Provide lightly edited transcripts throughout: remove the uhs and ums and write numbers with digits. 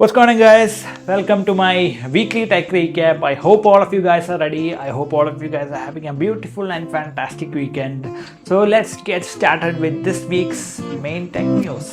What's going on, guys? Welcome to my weekly tech recap. I hope all of you guys are ready. I hope all of you guys are having a beautiful and fantastic weekend. So let's get started with this week's main tech news.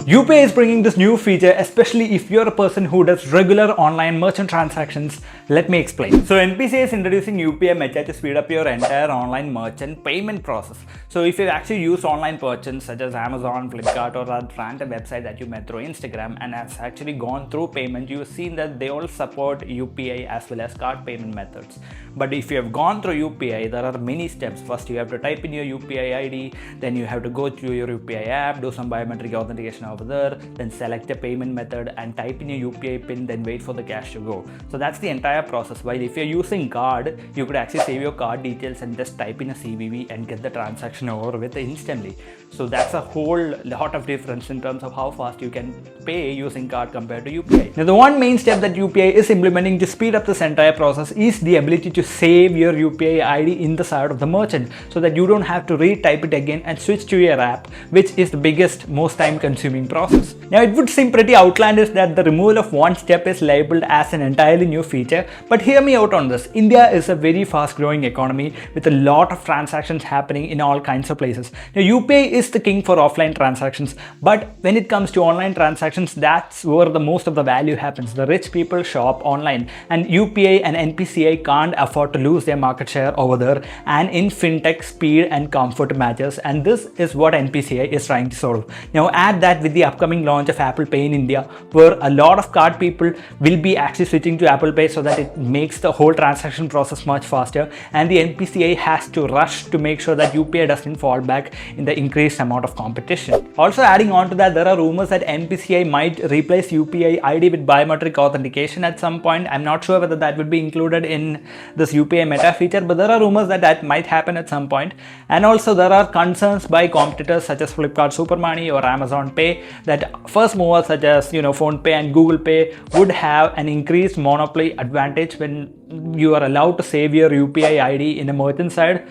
UPI is bringing this new feature, especially if you're a person who does regular online merchant transactions. Let me explain. So NPCI is introducing UPI method to speed up your entire online merchant payment process. So if you actually use online merchants such as Amazon, Flipkart, or a random website that you met through Instagram and has actually gone through payment, you've seen that they all support UPI as well as card payment methods. But if you have gone through UPI, there are many steps. First, you have to type in your UPI ID, then you have to go through your UPI app, do some biometric authentication over there, then select the payment method and type in your UPI pin, then wait for the cash to go. So that's the entire process. While if you're using card, you could actually save your card details and just type in a CVV and get the transaction over with instantly. So that's a whole lot of difference in terms of how fast you can pay using card compared to UPI. Now, the one main step that UPI is implementing to speed up this entire process is the ability to save your UPI ID in the side of the merchant so that you don't have to retype it again and switch to your app, which is the biggest, most time consuming process. Now, it would seem pretty outlandish that the removal of one step is labeled as an entirely new feature, but hear me out on this. India is a very fast growing economy with a lot of transactions happening in all kinds of places. Now, UPI is the king for offline transactions, but when it comes to online transactions, that's where the most of the value happens. The rich people shop online, and UPI and NPCI can't afford to lose their market share over there. And in fintech, speed and comfort matters, and this is what NPCI is trying to solve. Now, add that with the upcoming launch of Apple Pay in India, where a lot of card people will be actually switching to Apple Pay so that it makes the whole transaction process much faster, and the NPCI has to rush to make sure that UPI doesn't fall back in the increased amount of competition. Also, adding on to that, there are rumors that NPCI might replace UPI ID with biometric authentication at some point. I'm not sure whether that would be included in this UPI meta feature, but there are rumors that that might happen at some point. And also, there are concerns by competitors such as Flipkart Super Money or Amazon Pay that first movers such as Phone Pay and Google Pay would have an increased monopoly advantage when you are allowed to save your UPI ID in a merchant side.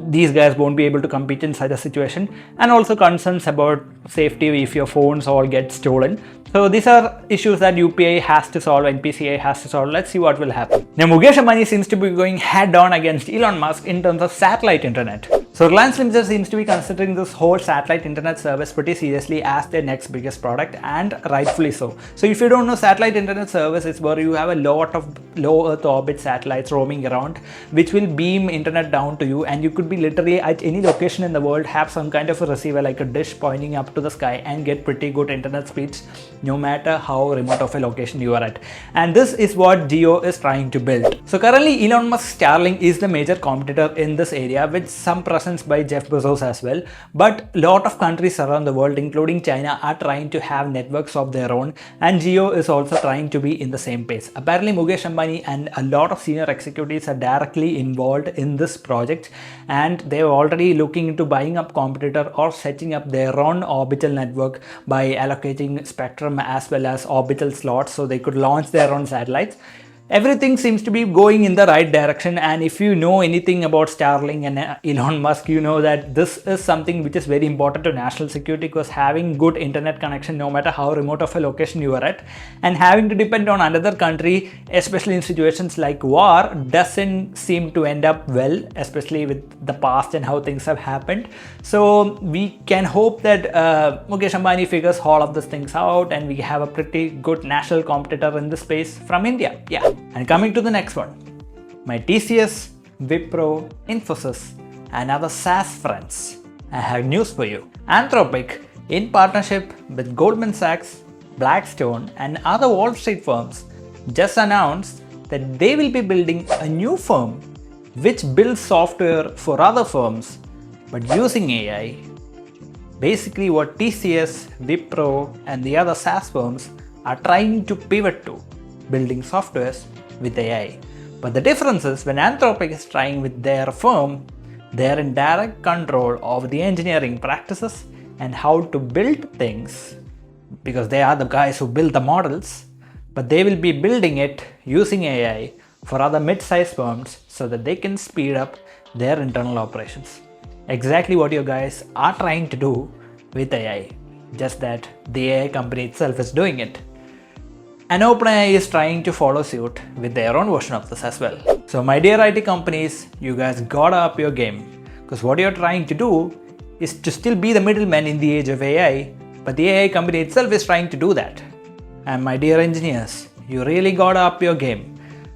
These guys won't be able to compete in such a situation, and also concerns about safety if your phones all get stolen. So these are issues that UPI has to solve, NPCI has to solve. Let's see what will happen. Now, Mukesh Ambani seems to be going head on against Elon Musk in terms of satellite internet. So Reliance Limited seems to be considering this whole satellite internet service pretty seriously as their next biggest product, and rightfully so. So if you don't know, satellite internet service is where you have a lot of low Earth orbit satellites roaming around, which will beam internet down to you, and you could be literally at any location in the world, have some kind of a receiver like a dish pointing up to the sky and get pretty good internet speeds no matter how remote of a location you are at. And this is what Jio is trying to build. So currently, Elon Musk's Starlink is the major competitor in this area, with some presence by Jeff Bezos as well. But a lot of countries around the world, including China, are trying to have networks of their own, and Jio is also trying to be in the same pace. Apparently, Mukesh Ambani and a lot of senior executives are directly involved in this project, and they're already looking into buying up competitor or setting up their own orbital network by allocating spectrum as well as orbital slots so they could launch their own satellites. Everything seems to be going in the right direction, and if you know anything about Starlink and Elon Musk, you know that this is something which is very important to national security, because having good internet connection no matter how remote of a location you are at, and having to depend on another country, especially in situations like war, doesn't seem to end up well, especially with the past and how things have happened. So we can hope that Mukesh Ambani figures all of these things out, and we have a pretty good national competitor in this space from India. Yeah. And coming to the next one, my TCS, Wipro, Infosys, and other SaaS friends, I have news for you. Anthropic, in partnership with Goldman Sachs, Blackstone, and other Wall Street firms, just announced that they will be building a new firm which builds software for other firms but using AI. Basically, what TCS, Wipro, and the other SaaS firms are trying to pivot to, building softwares with AI. But the difference is, when Anthropic is trying with their firm, they are in direct control of the engineering practices and how to build things, because they are the guys who build the models, but they will be building it using AI for other mid-sized firms so that they can speed up their internal operations. Exactly what you guys are trying to do with AI. Just that the AI company itself is doing it. And OpenAI is trying to follow suit with their own version of this as well. So my dear IT companies, you guys gotta up your game. Because what you're trying to do is to still be the middleman in the age of AI, but the AI company itself is trying to do that. And my dear engineers, you really gotta up your game.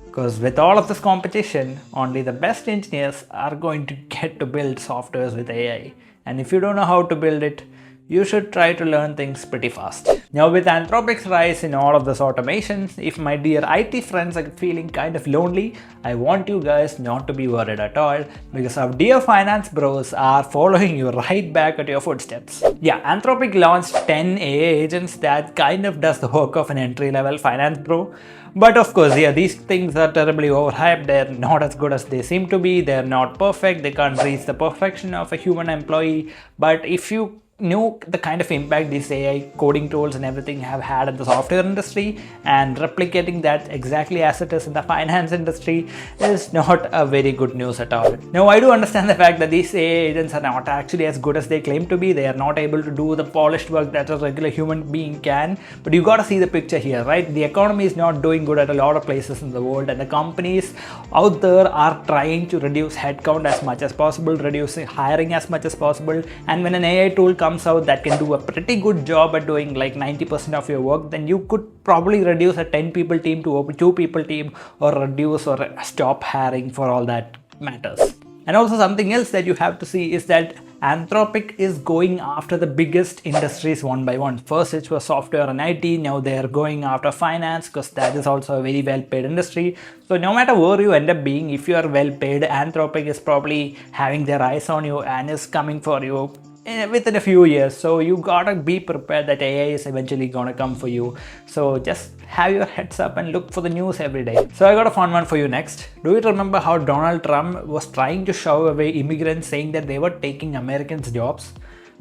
Because with all of this competition, only the best engineers are going to get to build softwares with AI. And if you don't know how to build it, you should try to learn things pretty fast. Now with Anthropic's rise in all of this automation, if my dear IT friends are feeling kind of lonely, I want you guys not to be worried at all, because our dear finance bros are following you right back at your footsteps. Yeah, Anthropic launched 10 AI agents that kind of does the work of an entry-level finance bro. But of course, yeah, these things are terribly overhyped. They're not as good as they seem to be. They're not perfect. They can't reach the perfection of a human employee. But if you know the kind of impact these AI coding tools and everything have had in the software industry, and replicating that exactly as it is in the finance industry is not a very good news at all. Now, I do understand the fact that these AI agents are not actually as good as they claim to be. They are not able to do the polished work that a regular human being can. But you gotta see the picture here, right? The economy is not doing good at a lot of places in the world, and the companies out there are trying to reduce headcount as much as possible, reducing hiring as much as possible. And when an AI tool comes out that can do a pretty good job at doing like 90% of your work, then you could probably reduce a 10 people team to a 2 people team, or reduce or stop hiring for all that matters. And also something else that you have to see is that Anthropic is going after the biggest industries one by one. First it was software and IT, now they are going after finance, because that is also a very well paid industry. So no matter where you end up being, if you are well paid, Anthropic is probably having their eyes on you and is coming for you within a few years. So you gotta be prepared that AI is eventually gonna come for you. So just have your heads up and look for the news every day. So I got a fun one for you next. Do you remember how Donald Trump was trying to shove away immigrants, saying that they were taking Americans' jobs?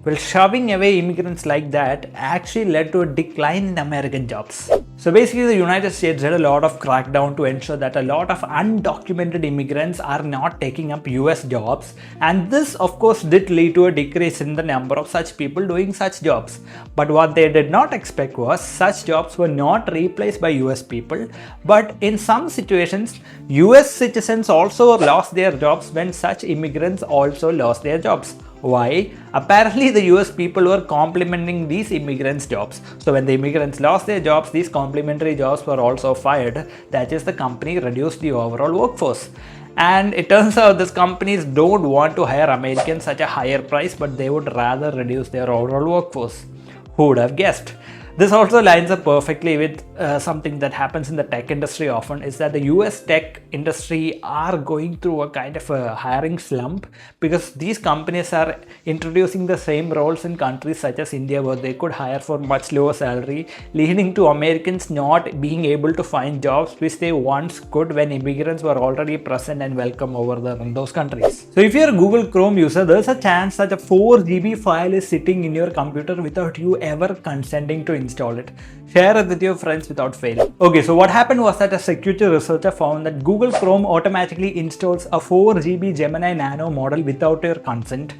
Well, shoving away immigrants like that actually led to a decline in American jobs. So basically, the United States did a lot of crackdown to ensure that a lot of undocumented immigrants are not taking up US jobs. And this, of course, did lead to a decrease in the number of such people doing such jobs. But what they did not expect was such jobs were not replaced by US people. But in some situations, US citizens also lost their jobs when such immigrants also lost their jobs. Why? Apparently the US people were complementing these immigrants' jobs. So when the immigrants lost their jobs, these complementary jobs were also fired. That is, the company reduced the overall workforce. And it turns out these companies don't want to hire Americans at a higher price, but they would rather reduce their overall workforce. Who would have guessed? This also lines up perfectly with something that happens in the tech industry often, is that the US tech industry are going through a kind of a hiring slump, because these companies are introducing the same roles in countries such as India, where they could hire for much lower salary, leading to Americans not being able to find jobs which they once could when immigrants were already present and welcome over there in those countries. So if you're a Google Chrome user, there's a chance that a 4 GB file is sitting in your computer without you ever consenting to install it. Share it with your friends without fail. Okay, so what happened was that a security researcher found that Google Chrome automatically installs a 4 GB Gemini Nano model without your consent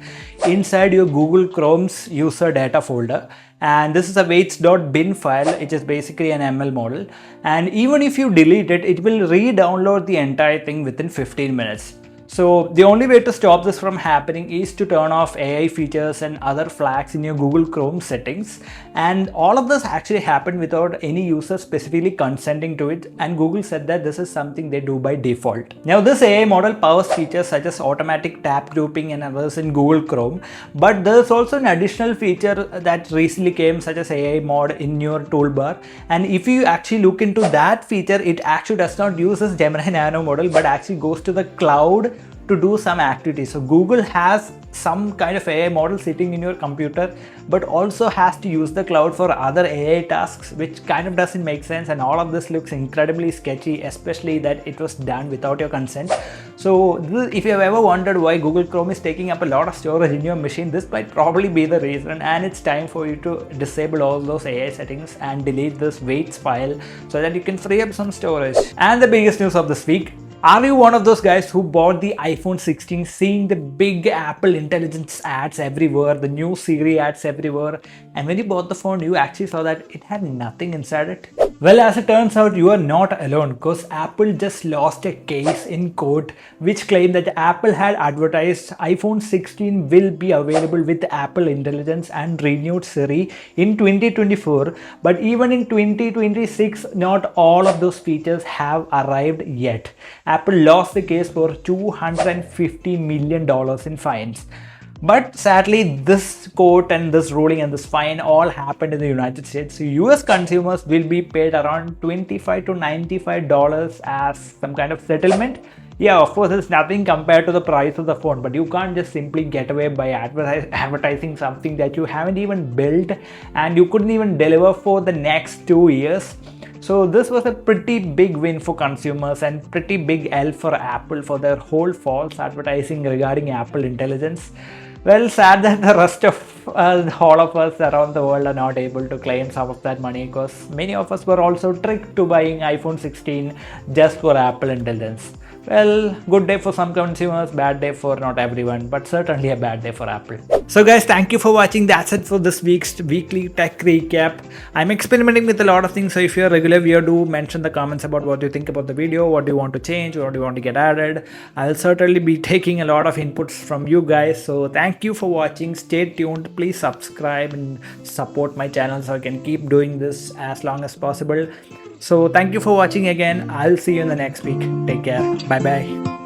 inside your Google Chrome's user data folder. And this is a weights.bin file, which is basically an ML model. And even if you delete it, it will re-download the entire thing within 15 minutes. So the only way to stop this from happening is to turn off AI features and other flags in your Google Chrome settings. And all of this actually happened without any user specifically consenting to it. And Google said that this is something they do by default. Now this AI model powers features such as automatic tab grouping and others in Google Chrome. But there's also an additional feature that recently came, such as AI mode in your toolbar. And if you actually look into that feature, it actually does not use this Gemini Nano model, but actually goes to the cloud to do some activities. So Google has some kind of AI model sitting in your computer, but also has to use the cloud for other AI tasks, which kind of doesn't make sense. And all of this looks incredibly sketchy, especially that it was done without your consent. So if you have ever wondered why Google Chrome is taking up a lot of storage in your machine, this might probably be the reason. And it's time for you to disable all those AI settings and delete this weights file so that you can free up some storage. And the biggest news of this week, Are you one of those guys who bought the iPhone 16 seeing the big Apple Intelligence ads everywhere, the new Siri ads everywhere, and when you bought the phone, you actually saw that it had nothing inside it? Well, as it turns out, you are not alone, because Apple just lost a case in court which claimed that Apple had advertised iPhone 16 will be available with Apple Intelligence and renewed Siri in 2024, but even in 2026, not all of those features have arrived yet. Apple lost the case for $250 million in fines. But sadly, this court and this ruling and this fine all happened in the United States. So US consumers will be paid around $25 to $95 as some kind of settlement. Yeah, of course, it's nothing compared to the price of the phone, but you can't just simply get away by advertising something that you haven't even built and you couldn't even deliver for the next 2 years. So this was a pretty big win for consumers and pretty big L for Apple for their whole false advertising regarding Apple Intelligence. Well, sad that the rest of all of us around the world are not able to claim some of that money, because many of us were also tricked to buying iPhone 16 just for Apple Intelligence. Well, good day for some consumers, bad day for not everyone, but certainly a bad day for Apple. So guys, thank you for watching. That's it for this week's weekly tech recap. I'm experimenting with a lot of things, so if you're a regular viewer, do mention the comments about what you think about the video, what do you want to change, what do you want to get added. I'll certainly be taking a lot of inputs from you guys, so thank you for watching. Stay tuned. Please subscribe and support my channel so I can keep doing this as long as possible. So thank you for watching again. I'll see you in the next week. Take care. Bye bye.